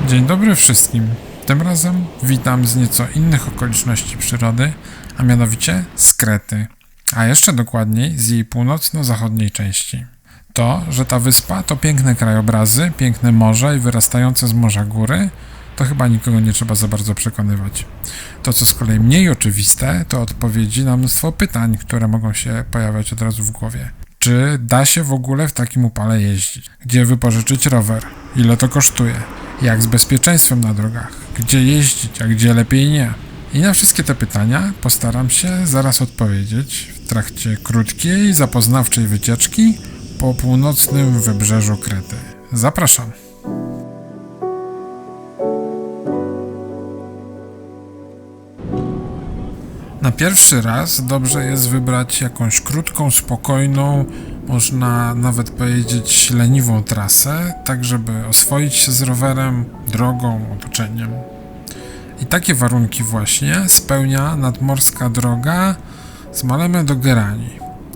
Dzień dobry wszystkim. Tym razem witam z nieco innych okoliczności przyrody, a mianowicie z Krety, a jeszcze dokładniej z jej północno-zachodniej części. To, że ta wyspa to piękne krajobrazy, piękne morze i wyrastające z morza góry, to chyba nikogo nie trzeba za bardzo przekonywać. To, co z kolei mniej oczywiste, to odpowiedzi na mnóstwo pytań, które mogą się pojawiać od razu w głowie. Czy da się w ogóle w takim upale jeździć? Gdzie wypożyczyć rower? Ile to kosztuje? Jak z bezpieczeństwem na drogach? Gdzie jeździć, a gdzie lepiej nie? I na wszystkie te pytania postaram się zaraz odpowiedzieć w trakcie krótkiej, zapoznawczej wycieczki po północnym wybrzeżu Krety. Zapraszam! Na pierwszy raz dobrze jest wybrać jakąś krótką, spokojną, można nawet powiedzieć leniwą trasę, tak żeby oswoić się z rowerem, drogą, otoczeniem. I takie warunki właśnie spełnia nadmorska droga z Maleme do Gerani,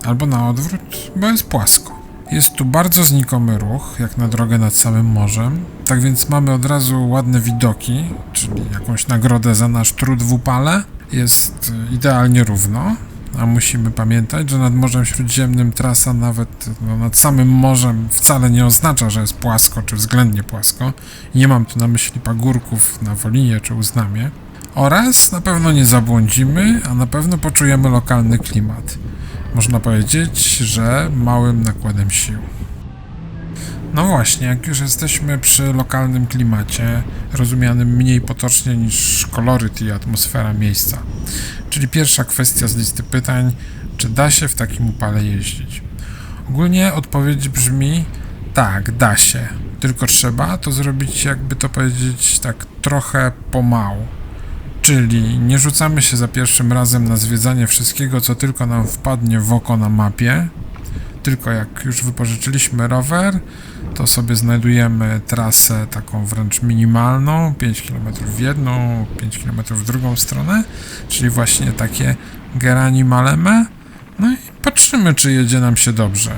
albo na odwrót, bo jest płasko. Jest tu bardzo znikomy ruch, jak na drogę nad samym morzem, tak więc mamy od razu ładne widoki, czyli jakąś nagrodę za nasz trud w upale. Jest idealnie równo, a musimy pamiętać, że nad Morzem Śródziemnym trasa nawet nad samym morzem wcale nie oznacza, że jest płasko czy względnie płasko. Nie mam tu na myśli pagórków na Wolinie czy Uznamie. Oraz na pewno nie zabłądzimy, a na pewno poczujemy lokalny klimat. Można powiedzieć, że małym nakładem sił. No właśnie, jak już jesteśmy przy lokalnym klimacie, rozumianym mniej potocznie niż koloryt i atmosfera miejsca. Czyli pierwsza kwestia z listy pytań, czy da się w takim upale jeździć? Ogólnie odpowiedź brzmi, tak, da się, tylko trzeba to zrobić, jakby to powiedzieć, tak trochę pomału. Czyli nie rzucamy się za pierwszym razem na zwiedzanie wszystkiego, co tylko nam wpadnie w oko na mapie, tylko jak już wypożyczyliśmy rower, to sobie znajdujemy trasę taką wręcz minimalną, 5 km w jedną, 5 km w drugą stronę, czyli właśnie takie Gerani Maleme, no i patrzymy, czy jedzie nam się dobrze.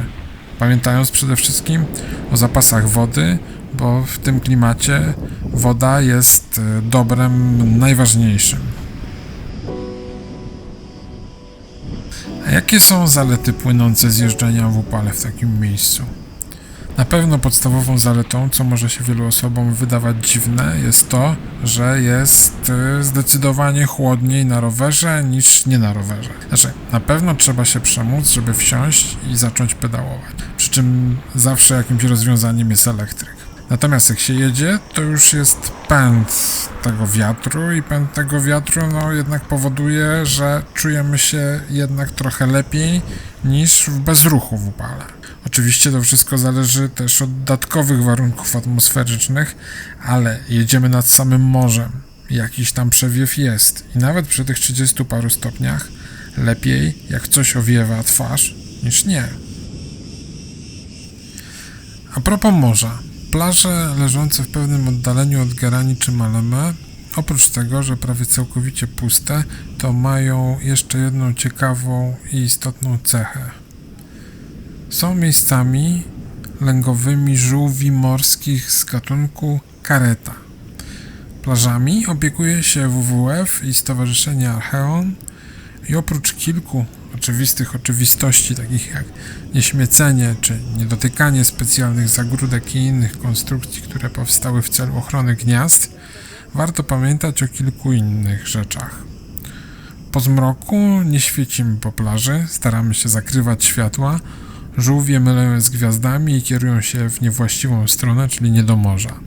Pamiętając przede wszystkim o zapasach wody, bo w tym klimacie woda jest dobrem najważniejszym. A jakie są zalety płynące z jeżdżenia w upale w takim miejscu? Na pewno podstawową zaletą, co może się wielu osobom wydawać dziwne, jest to, że jest zdecydowanie chłodniej na rowerze niż nie na rowerze. Znaczy, na pewno trzeba się przemóc, żeby wsiąść i zacząć pedałować. Przy czym zawsze jakimś rozwiązaniem jest elektryk. Natomiast jak się jedzie, to już jest pęd tego wiatru i pęd tego wiatru jednak powoduje, że czujemy się jednak trochę lepiej niż w bezruchu w upale. Oczywiście to wszystko zależy też od dodatkowych warunków atmosferycznych, ale jedziemy nad samym morzem, jakiś tam przewiew jest i nawet przy tych 30 paru stopniach lepiej jak coś owiewa twarz niż nie. A propos morza. Plaże leżące w pewnym oddaleniu od Gerani czy Maleme, oprócz tego, że prawie całkowicie puste, to mają jeszcze jedną ciekawą i istotną cechę. Są miejscami lęgowymi żółwi morskich z gatunku Caretta. Plażami opiekuje się WWF i Stowarzyszenie Archeon i oprócz kilku oczywistych oczywistości, takich jak nieśmiecenie czy niedotykanie specjalnych zagródek i innych konstrukcji, które powstały w celu ochrony gniazd, warto pamiętać o kilku innych rzeczach. Po zmroku nie świecimy po plaży, staramy się zakrywać światła, żółwie mylą z gwiazdami i kierują się w niewłaściwą stronę, czyli nie do morza.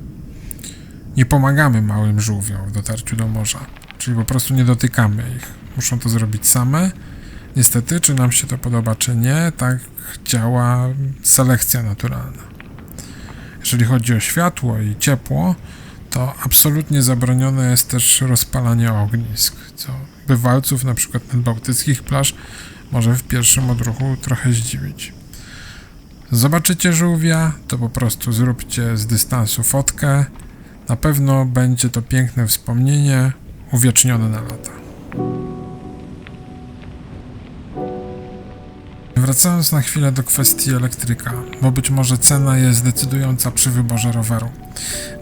Nie pomagamy małym żółwiom w dotarciu do morza, czyli po prostu nie dotykamy ich. Muszą to zrobić same. Niestety, czy nam się to podoba, czy nie, tak działa selekcja naturalna. Jeżeli chodzi o światło i ciepło, to absolutnie zabronione jest też rozpalanie ognisk, co bywalców na przykład nadbałtyckich plaż może w pierwszym odruchu trochę zdziwić. Zobaczycie żółwia, to po prostu zróbcie z dystansu fotkę. Na pewno będzie to piękne wspomnienie, uwiecznione na lata. Wracając na chwilę do kwestii elektryka, bo być może cena jest decydująca przy wyborze roweru.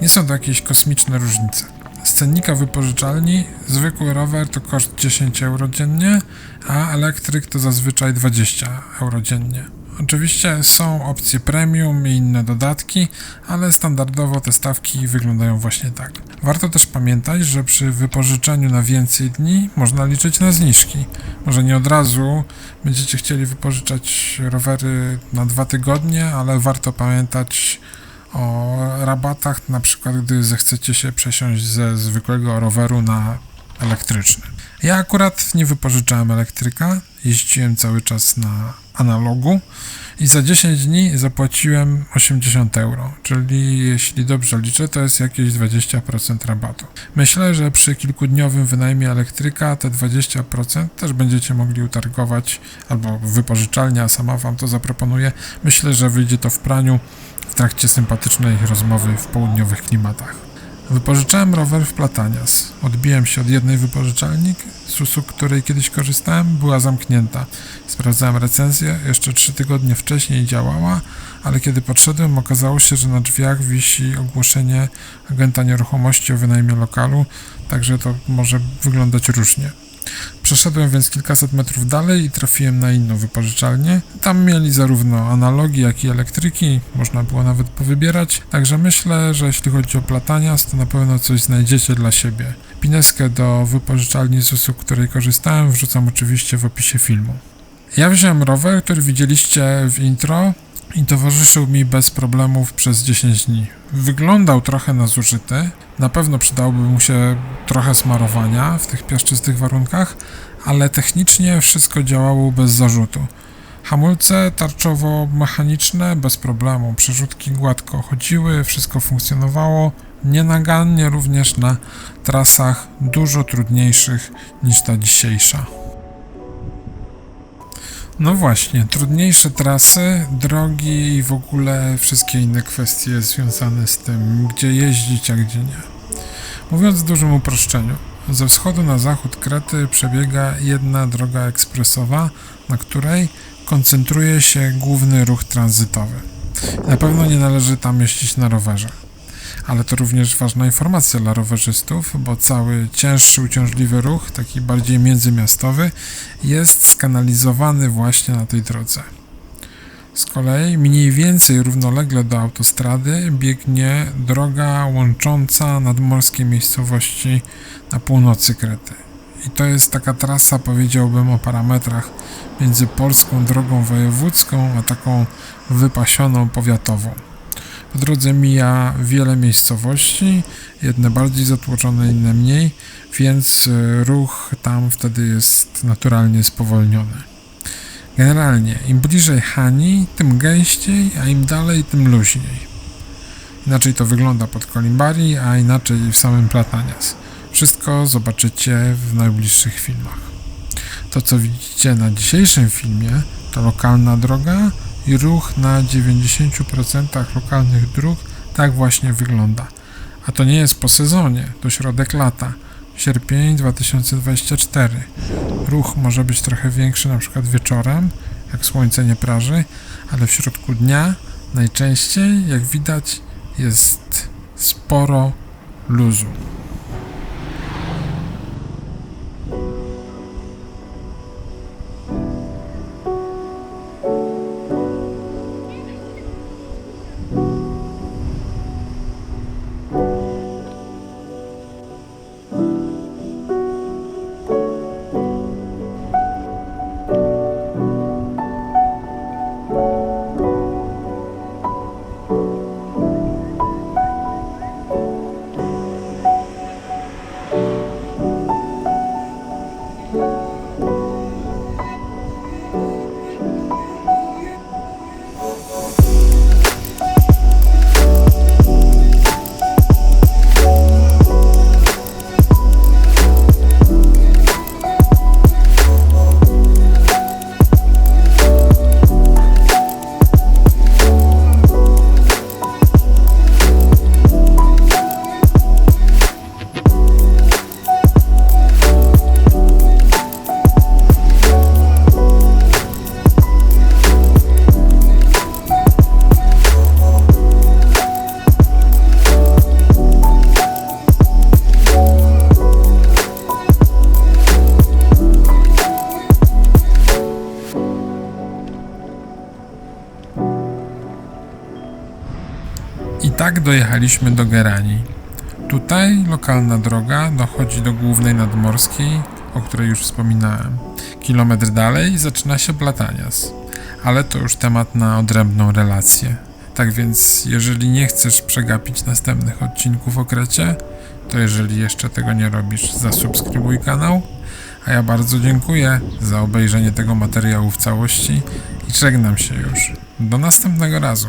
Nie są to jakieś kosmiczne różnice. Z cennika wypożyczalni zwykły rower to koszt 10 euro dziennie, a elektryk to zazwyczaj 20 euro dziennie. Oczywiście są opcje premium i inne dodatki, ale standardowo te stawki wyglądają właśnie tak. Warto też pamiętać, że przy wypożyczeniu na więcej dni można liczyć na zniżki. Może nie od razu będziecie chcieli wypożyczać rowery na 2 tygodnie, ale warto pamiętać o rabatach, na przykład gdy zechcecie się przesiąść ze zwykłego roweru na elektryczny. Ja akurat nie wypożyczałem elektryka, jeździłem cały czas na analogu i za 10 dni zapłaciłem 80 euro, czyli jeśli dobrze liczę, to jest jakieś 20% rabatu. Myślę, że przy kilkudniowym wynajmie elektryka te 20% też będziecie mogli utargować, albo wypożyczalnia sama wam to zaproponuje. Myślę, że wyjdzie to w praniu w trakcie sympatycznej rozmowy w południowych klimatach. Wypożyczałem rower w Platanias. Odbiłem się od jednej wypożyczalni, z usług której kiedyś korzystałem, była zamknięta. Sprawdzałem recenzję, jeszcze 3 tygodnie wcześniej działała, ale kiedy podszedłem, okazało się, że na drzwiach wisi ogłoszenie agenta nieruchomości o wynajmie lokalu, także to może wyglądać różnie. Przeszedłem więc kilkaset metrów dalej i trafiłem na inną wypożyczalnię. Tam mieli zarówno analogi, jak i elektryki, można było nawet powybierać, także myślę, że jeśli chodzi o Platanias, to na pewno coś znajdziecie dla siebie. Pineskę do wypożyczalni z usług, której korzystałem, wrzucam oczywiście w opisie filmu. Ja wziąłem rower, który widzieliście w intro i towarzyszył mi bez problemów przez 10 dni. Wyglądał trochę na zużyty, na pewno przydałoby mu się trochę smarowania w tych piaszczystych warunkach, ale technicznie wszystko działało bez zarzutu. Hamulce tarczowo-mechaniczne bez problemu, przerzutki gładko chodziły, wszystko funkcjonowało, nienagannie również na trasach dużo trudniejszych niż ta dzisiejsza. No właśnie, trudniejsze trasy, drogi i w ogóle wszystkie inne kwestie związane z tym, gdzie jeździć, a gdzie nie. Mówiąc w dużym uproszczeniu, ze wschodu na zachód Krety przebiega jedna droga ekspresowa, na której koncentruje się główny ruch tranzytowy. Na pewno nie należy tam jeździć na rowerze. Ale to również ważna informacja dla rowerzystów, bo cały cięższy, uciążliwy ruch, taki bardziej międzymiastowy, jest skanalizowany właśnie na tej drodze. Z kolei mniej więcej równolegle do autostrady biegnie droga łącząca nadmorskie miejscowości na północy Krety. I to jest taka trasa, powiedziałbym, o parametrach między polską drogą wojewódzką, a taką wypasioną powiatową. Po drodze mija wiele miejscowości, jedne bardziej zatłoczone, inne mniej, więc ruch tam wtedy jest naturalnie spowolniony. Generalnie, im bliżej Hani, tym gęściej, a im dalej, tym luźniej. Inaczej to wygląda pod Kolimbari, a inaczej w samym Platanias. Wszystko zobaczycie w najbliższych filmach. To, co widzicie na dzisiejszym filmie, to lokalna droga i ruch na 90% lokalnych dróg tak właśnie wygląda. A to nie jest po sezonie, to środek lata, sierpień 2024. Ruch może być trochę większy na przykład wieczorem, jak słońce nie praży, ale w środku dnia najczęściej, jak widać, jest sporo luzu. I tak dojechaliśmy do Gerani. Tutaj lokalna droga dochodzi do głównej nadmorskiej, o której już wspominałem. Kilometr dalej zaczyna się Blatanias, ale to już temat na odrębną relację. Tak więc, jeżeli nie chcesz przegapić następnych odcinków o Krecie, to jeżeli jeszcze tego nie robisz, zasubskrybuj kanał. A ja bardzo dziękuję za obejrzenie tego materiału w całości i żegnam się już. Do następnego razu.